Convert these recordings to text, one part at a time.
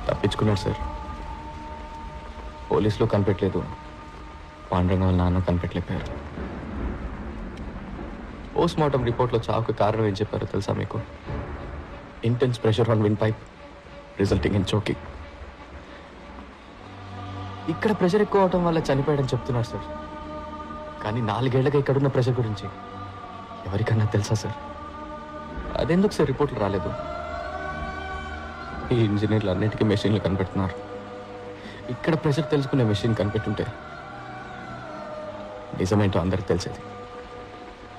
తప్పించుకున్నాడు సార్. పోలీసులో కనిపెట్టలేదు, పాండురంగ వాళ్ళ నాన్న కనిపెట్టలేకపోయారు. పోస్ట్ మార్టం రిపోర్ట్లో చావుకు కారణం ఏం చెప్పారో తెలుసా మీకు? Intense pressure on wind pipe resulting in choking. ఇక్కడ ప్రెషర్ ఎక్కువ అవటం వల్ల చనిపోయాడని చెప్తున్నారు సార్. కానీ 4 ఏళ్లుగా ఇక్కడున్న ప్రెషర్ గురించి ఎవరికన్నా తెలుసా సార్? అదెందుకు సార్ రిపోర్ట్లు రాలేదు? ఈ ఇంజనీర్లు అన్నిటికీ మెషిన్లు కనిపెడుతున్నారు. ఇక్కడ ప్రెషర్ తెలుసుకునే మెషిన్ కనిపెట్టుంటే నిజమేంటో అందరికి తెలిసేది.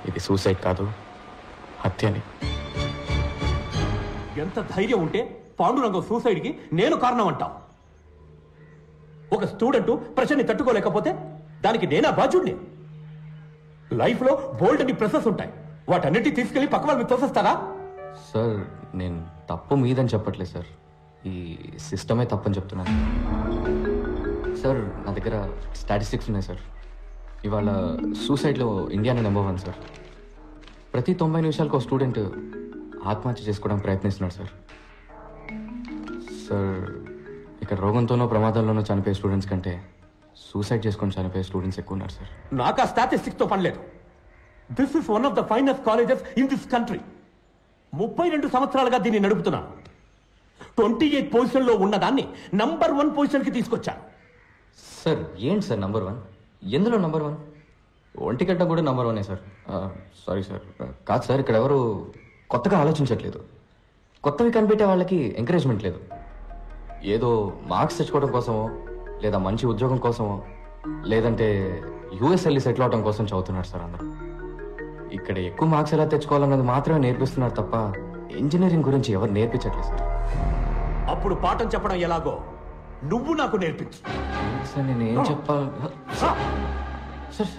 ఇది సూసైడ్ కాదు, హత్య అని. ఎంత ధైర్యం ఉంటే పాండురంగం సూసైడ్కి నేను కారణం అంటావు? ఒక స్టూడెంట్ ప్రెషర్ని తట్టుకోలేకపోతే దానికి నేనా బాధ్యుడిని? లైఫ్లో బోల్డ్ అని ప్రెసెస్ ఉంటాయి, వాటన్నిటి తీసుకెళ్లి పక్క వాళ్ళని తోసేస్తారా? సార్ నేను తప్పు మీదని చెప్పట్లేదు సార్, ఈ సిస్టమే తప్పని చెప్తున్నాను సార్. నా దగ్గర స్టాటిస్టిక్స్ ఉన్నాయి సార్. ఇవాళ సూసైడ్లో ఇండియానే నెంబర్ 1 సార్. ప్రతి 90 నిమిషాలకు ఒక స్టూడెంట్ ఆత్మహత్య చేసుకోవడానికి ప్రయత్నిస్తున్నాడు సార్. సార్ ఇక్కడ రోగంతోనో ప్రమాదాల్లోనో చనిపోయే స్టూడెంట్స్ కంటే సూసైడ్ చేసుకొని చనిపోయే స్టూడెంట్స్ ఎక్కువ ఉన్నారు సార్. నాకు ఆ స్టాటిస్టిక్స్తో పని లేదు. This is one of the finest colleges in this country. 32 సంవత్సరాలుగా దీన్ని నడుపుతున్నాను. 28 పొజిషన్లో ఉన్నదాన్ని నంబర్ 1 పొజిషన్కి తీసుకొచ్చాను. సార్ ఏంటి సార్ నంబర్ 1? ఎందులో నంబర్ 1? ఒంటిగడ్డ కూడా నంబర్ 1 సార్. సారీ సార్, కాదు సార్, ఇక్కడ ఎవరు కొత్తగా ఆలోచించట్లేదు. కొత్తవి కనిపెట్టే వాళ్ళకి ఎంకరేజ్మెంట్ లేదు. ఏదో మార్క్స్ తెచ్చుకోవడం కోసమో, లేదా మంచి ఉద్యోగం కోసమో, లేదంటే యూఎస్ వెళ్ళి సెటిల్ అవడం కోసం చదువుతున్నారు సార్ అందరూ. ఇక్కడ ఎక్కువ మార్క్స్ ఎలా తెచ్చుకోవాలన్నది మాత్రమే నేర్పిస్తున్నారు తప్ప ఇంజనీరింగ్ గురించి ఎవరు నేర్పించట్లేదు సార్. అప్పుడు పాఠం చెప్పడం ఎలాగో నువ్వు నాకు నేర్పించు. సార్ నేను ఏం చెప్పాలి sir? Sir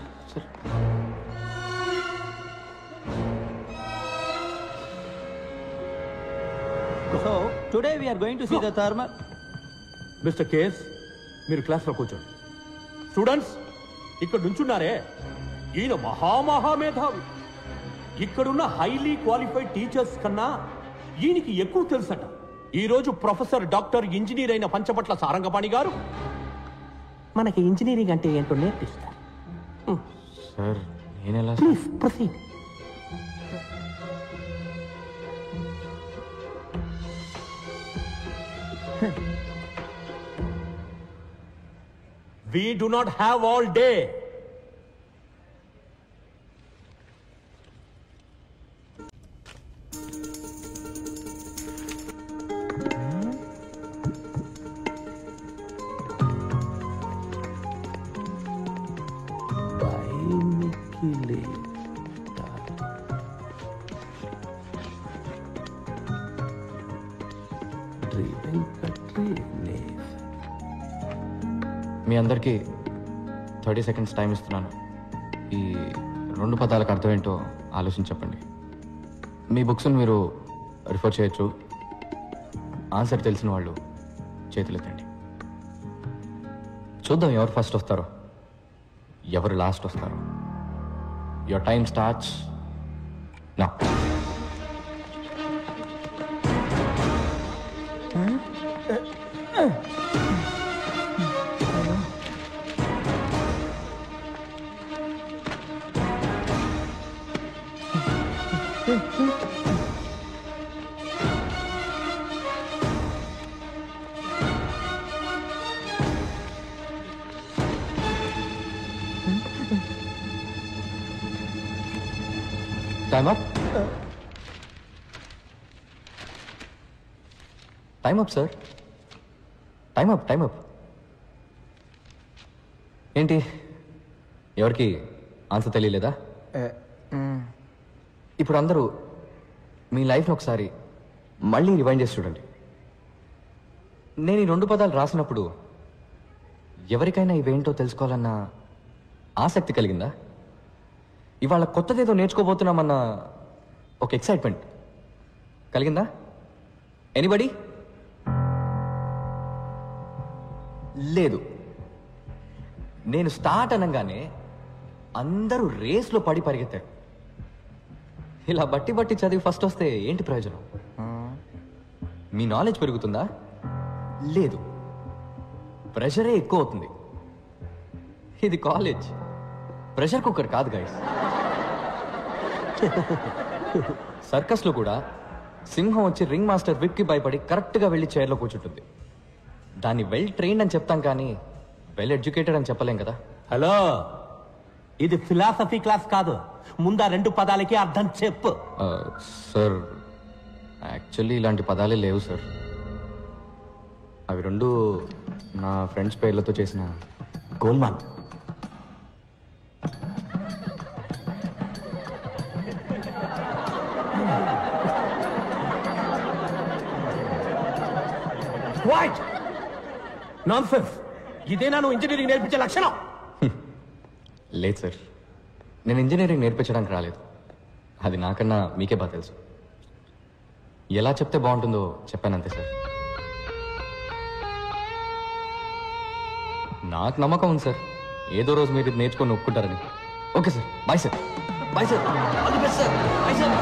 So today we are going to see the thermal. Mister KS, మీరు క్లాస్లో కూర్చోండి. స్టూడెంట్స్ ఇక్కడ నుంచున్నారే, ఈయన మహామహామేధావి. ఇక్కడున్న హైలీ క్వాలిఫైడ్ టీచర్స్ కన్నా ఈయనకి ఎక్కువ తెలుసట. ఈరోజు ప్రొఫెసర్ డాక్టర్ ఇంజనీర్ అయిన పంచపట్ల సారంగపాణి గారు మనకి ఇంజనీరింగ్ అంటే ఏంటో నేర్పిస్తారు. సార్ నేనెలా? Please proceed. We do not have all day. మీ అందరికీ 30 సెకండ్స్ టైం ఇస్తున్నాను. ఈ 2 పదాలకు అర్థం ఏంటో ఆలోచించి చెప్పండి. మీ బుక్స్ని మీరు రిఫర్ చేయొచ్చు. ఆన్సర్ తెలిసిన వాళ్ళు చేతులెత్తండి. చూద్దాం ఎవరు ఫస్ట్ వస్తారో, ఎవరు లాస్ట్ వస్తారో. Your time starts now. Time up. Time up, sir. Time up, time up. ఏంటి ఎవరికి ఆన్సర్ తెలియలేదా? ఇప్పుడు అందరూ మీ లైఫ్ని ఒకసారి మళ్ళీ రివైండ్ చేసి చూడండి. నేను ఈ 2 పదాలు రాసినప్పుడు ఎవరికైనా ఇవేంటో తెలుసుకోవాలన్న ఆసక్తి కలిగిందా? ఇవాళ కొత్తదేదో నేర్చుకోబోతున్నామన్న ఒక ఎక్సైట్మెంట్ కలిగిందా? ఎనీబడి? లేదు. నేను స్టార్ట్ అనగానే అందరూ రేస్లో పడి పరిగెత్తారు. ఇలా బట్టి బట్టి చదివి ఫస్ట్ వస్తే ఏంటి ప్రయోజనం? మీ నాలెడ్జ్ పెరుగుతుందా? లేదు, ప్రెషరే ఎక్కువ అవుతుంది. ఇది కాలేజ్, ప్రెషర్ కుక్కర్ కాదు గైస్. సర్కస్లో కూడా సింహం వచ్చి రింగ్ మాస్టర్ విప్కి భయపడి కరెక్ట్గా వెళ్ళి చైర్లో కూర్చుంటుంది. దాన్ని వెల్ ట్రైన్డ్ అని చెప్తాం కానీ వెల్ ఎడ్యుకేటెడ్ అని చెప్పలేం కదా. హలో, ఇది ఫిలాసఫీ క్లాస్ కాదు. ముందా 2 పదాలకి అర్థం చెప్పు. సార్, యాక్చువల్లీ ఇలాంటి పదాలే లేవు సార్. అవి 2 నా ఫ్రెండ్స్ పేర్లతో చేసిన గోల్మాల్. What nonsense! ఇదేనా నువ్వు ఇంజనీరింగ్ నేర్పించే లక్షణం? లేదు సార్, నేను ఇంజనీరింగ్ నేర్పించడానికి రాలేదు. అది నాకన్నా మీకే బాగా తెలుసు. ఎలా చెప్తే బాగుంటుందో చెప్పానంతే సార్. నాకు నమ్మకం ఉంది సార్, ఏదో రోజు మీరు ఇది నేర్చుకొని ఒప్పుకుంటారని. Okay sir, bye sir. Bye sir, all the best sir. Bye sir.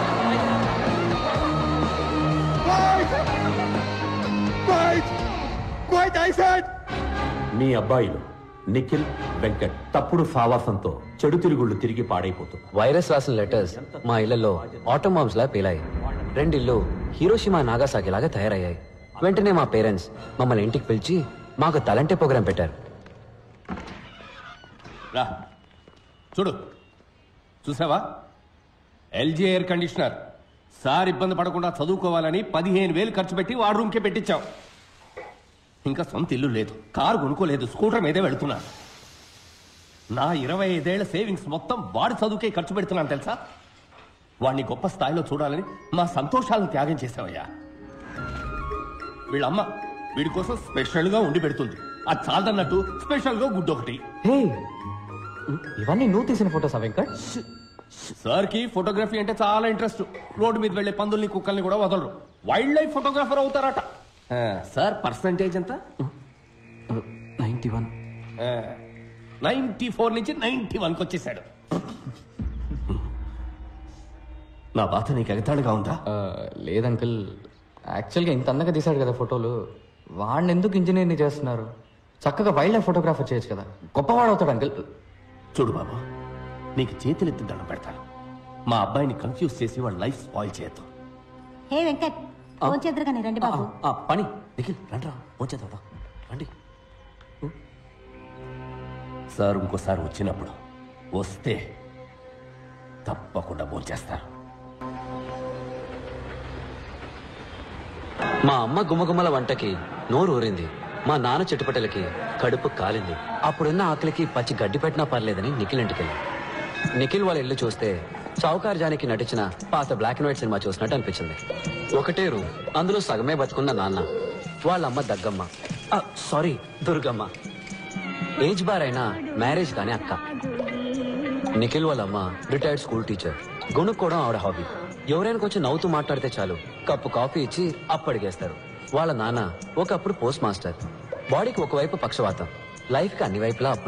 మీ అబ్బాయిలు నిఖిల్, వెంకట్ తప్పుడు సావాసంతో చెడు తిరుగుళ్ళు తిరిగి పాడైపోతున్నారు. వైరస్ రాసిన లెటర్స్ మా ఇళ్లలో ఆటం బాంబ్స్ లా పేలాయి. 2 ఇళ్ళు హీరోషిమా నాగాసాకి లాగా తయారయ్యాయి. వెంటనే మా పేరెంట్స్ మమ్మల్ని ఇంటికి పిలిచి మాకు తలంటే ప్రోగ్రాం పెట్టారు. రా చూడు, చూసావా? LG air conditioner. సార్ ఇబ్బంది పడకుండా చదువుకోవాలని 15,000 ఖర్చు పెట్టి వాడు రూమ్కే పెట్టించాం. ఇంకా సొంత ఇల్లు లేదు, కారు కొనుక్కోలేదు, స్కూటర్ మీదే వెళుతున్నా. నా 25 ఏళ్ల సేవింగ్స్ మొత్తం వాడి చదువుకే ఖర్చు పెడుతున్నాను తెలుసా? వాడిని గొప్ప స్థాయిలో చూడాలని మా సంతోషాలను త్యాగం చేసావయ్యా. వీళ్ళమ్మ వీడి కోసం స్పెషల్గా ఉండి పెడుతుంది. అది చాలదన్నట్టు స్పెషల్గా గుడ్డు ఒకటి. హే, ఇవన్నీ నువ్వు తీసిన ఫోటోసా వెంకట్? సార్కి ఫోటోగ్రఫీ అంటే చాలా ఇంట్రెస్ట్. రోడ్డు మీద వెళ్లే పందుల్ని కుక్కల్ని కూడా వదలరు. వైల్డ్ లైఫ్ ఫోటోగ్రాఫర్ అవుతారట. సార్ పర్సంటేజ్ ఎంత? 91. 94 నుంచి 91కి వచ్చేసాడు. నా బాధ నీకు ఎగతాళిగా ఉందా? లేదంకుల్, యాక్చువల్గా ఇంత అందంగా తీశాడు కదా ఫోటోలు, వాడిని ఎందుకు ఇంజనీర్ని చేస్తున్నారు? చక్కగా వైల్డ్ లైఫ్ ఫోటోగ్రాఫర్ చేయొచ్చు కదా, గొప్పవాడు అవుతాడు అంకుల్. చూడు బాబు, నీకు చేతులెత్తి దండం పెడతాను. మా అబ్బాయిని కన్ఫ్యూజ్ చేసి వాళ్ళ లైఫ్ స్పాయిల్ చేయొద్దు. హే వెంకట్, ఫోన్ చేద్దరుగానే రండి బాబు. పని నిఖిల్ రండి, వచ్చేద్దాం రండి. సార్ ఇంకోసారి వచ్చినప్పుడు వస్తే తప్పకుండా భోంచేస్తారు. మా అమ్మ గుమ్మగుమ్మల వంటకి నోరు ఊరింది. మా నాన్న చెట్టుపట్టలకి కడుపు కాలింది. అప్పుడున్న ఆకలికి పచ్చి గడ్డి పెట్టినా పర్లేదని నిఖిల్ ఇంటికెళ్ళి. నిఖిల్ వాళ్ళ ఇల్లు చూస్తే చౌకార్ జానికి నటించిన పాత బ్లాక్ అండ్ వైట్ సినిమా చూసినట్టు అనిపించింది. ఒకటే రూమ్, అందులో సగమే బతుకున్న నాన్న, వాళ్ళమ్మ దగ్గమ్మ, సారీ దుర్గమ్మ, ఏజ్ బార్ అయినా మ్యారేజ్ కానీ అక్క. నిఖిల్ వాళ్ళమ్మ రిటైర్డ్ స్కూల్ టీచర్. గొనుక్కోవడం ఆవిడ హాబీ. ఎవరైనా కొంచెం నవ్వుతూ మాట్లాడితే చాలు కప్పు కాఫీ ఇచ్చి అప్పడిగేస్తారు. వాళ్ళ నాన్న ఒకప్పుడు పోస్ట్ మాస్టర్. బాడీకి ఒకవైపు పక్షవాతం, లైఫ్ కి అన్ని వైపులా